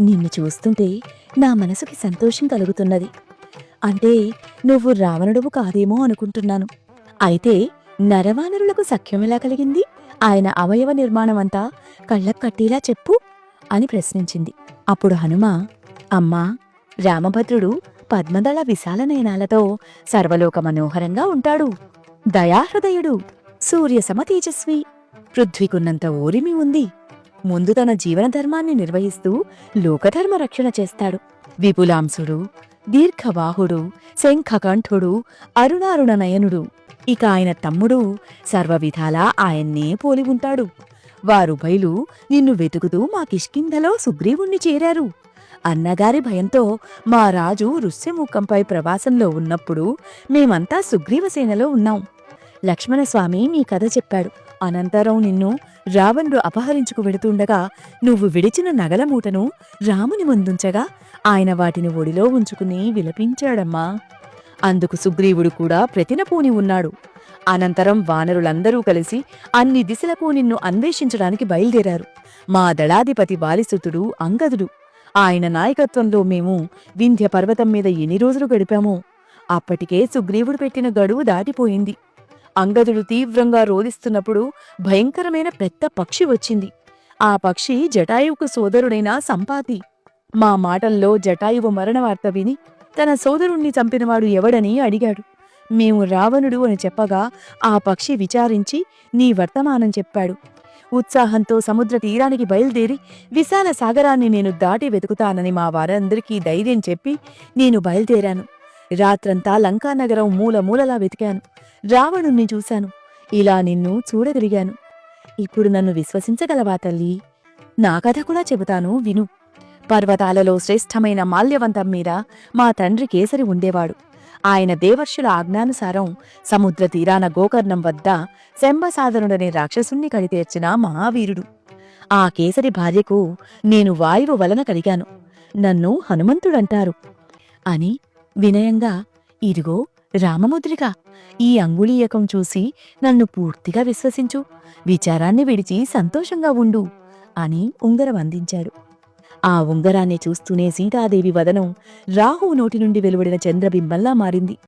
నిన్ను చూస్తుంటే నా మనసుకి సంతోషం కలుగుతున్నది. అంటే నువ్వు రావణుడువు కాదేమో అనుకుంటున్నాను. అయితే నరవానరులకు సఖ్యమెలా కలిగింది? ఆయన అవయవ నిర్మాణమంతా కళ్ళకు కట్టేలా చెప్పు అని ప్రశ్నించింది. అప్పుడు హనుమ, అమ్మా, రామభద్రుడు పద్మదళ విశాల నయనాలతో సర్వలోక మనోహరంగా ఉంటాడు. దయాహృదయుడు, సూర్యసమ తేజస్వి, పృథ్వీకున్నంత ఓరిమి ఉంది. ముందు తన జీవన ధర్మాన్ని నిర్వహిస్తూ లోకధర్మ రక్షణ చేస్తాడు. విపులాంశుడు, దీర్ఘబాహుడు, శంఖకంఠుడు, అరుణారుణ నయనుడు. ఇక ఆయన తమ్ముడు సర్వవిధాలా ఆయన్నే పోలి ఉంటాడు. వారుభయులు నిన్ను వెతుకుతూ మా కిష్కింధలో సుగ్రీవుణ్ణి చేరారు. అన్నగారి భయంతో మా రాజు ఋష్యమూకంపై ప్రవాసంలో ఉన్నప్పుడు మేమంతా సుగ్రీవసేనలో ఉన్నాం. లక్ష్మణస్వామి మీ కథ చెప్పాడు. అనంతరం నిన్ను రావణుడు అపహరించుకు వెడుతుండగా నువ్వు విడిచిన నగల మూటను రాముని ముందుంచగా ఆయన వాటిని ఒడిలో ఉంచుకుని విలపించాడమ్మా. అందుకు సుగ్రీవుడు కూడా ప్రతినపూని ఉన్నాడు. అనంతరం వానరులందరూ కలిసి అన్ని దిశలకు నిన్ను అన్వేషించడానికి బయలుదేరారు. మా దళాధిపతి బాలిసుతుడు అంగదుడు. ఆయన నాయకత్వంలో మేము వింధ్య పర్వతం మీద ఎన్ని రోజులు గడిపామో. అప్పటికే సుగ్రీవుడు పెట్టిన గడువు దాటిపోయింది. అంగదుడు తీవ్రంగా రోదిస్తున్నప్పుడు భయంకరమైన పెద్ద పక్షి వచ్చింది. ఆ పక్షి జటాయువుకు సోదరుడైన సంపాతి. మా మాటల్లో జటాయువు మరణవార్త విని తన సోదరుణ్ణి చంపినవాడు ఎవడని అడిగాడు. మేము రావణుడు అని చెప్పగా ఆ పక్షి విచారించి నీ వర్తమానం చెప్పాడు. ఉత్సాహంతో సముద్ర తీరానికి బయలుదేరి విశాల సాగరాన్ని నేను దాటి వెతుకుతానని మా వారందరికీ ధైర్యం చెప్పి నేను బయలుదేరాను. రాత్రంతా లంకానగరం మూలమూలలా వెతికాను. రావణుణ్ణి చూశాను. ఇలా నిన్ను చూడగలిగాను. ఇప్పుడు నన్ను విశ్వసించగలవా తల్లి? నా కథ కూడా చెబుతాను విను. పర్వతాలలో శ్రేష్టమైన మాల్యవంతం మీద మా తండ్రి కేసరి ఉండేవాడు. ఆయన దేవర్షుల ఆజ్ఞానుసారం సముద్ర తీరాన గోకర్ణం వద్ద శంబసాధనుడనే రాక్షసుణ్ణి కడితేర్చిన మహావీరుడు. ఆ కేసరి భార్యకు నేను వాయువు వలన కలిగాను. నన్ను హనుమంతుడంటారు అని వినయంగా, ఇదిగో రామముద్రిక, ఈ అంగుళీయకం చూసి నన్ను పూర్తిగా విశ్వసించు. విచారాన్ని విడిచి సంతోషంగా ఉండు అని ఉంగరం అందించాడు. ఆ ఉంగరాన్ని చూస్తూనే సీతాదేవి వదనం రాహువు నోటి నుండి వెలువడిన చంద్రబింబంలా మారింది.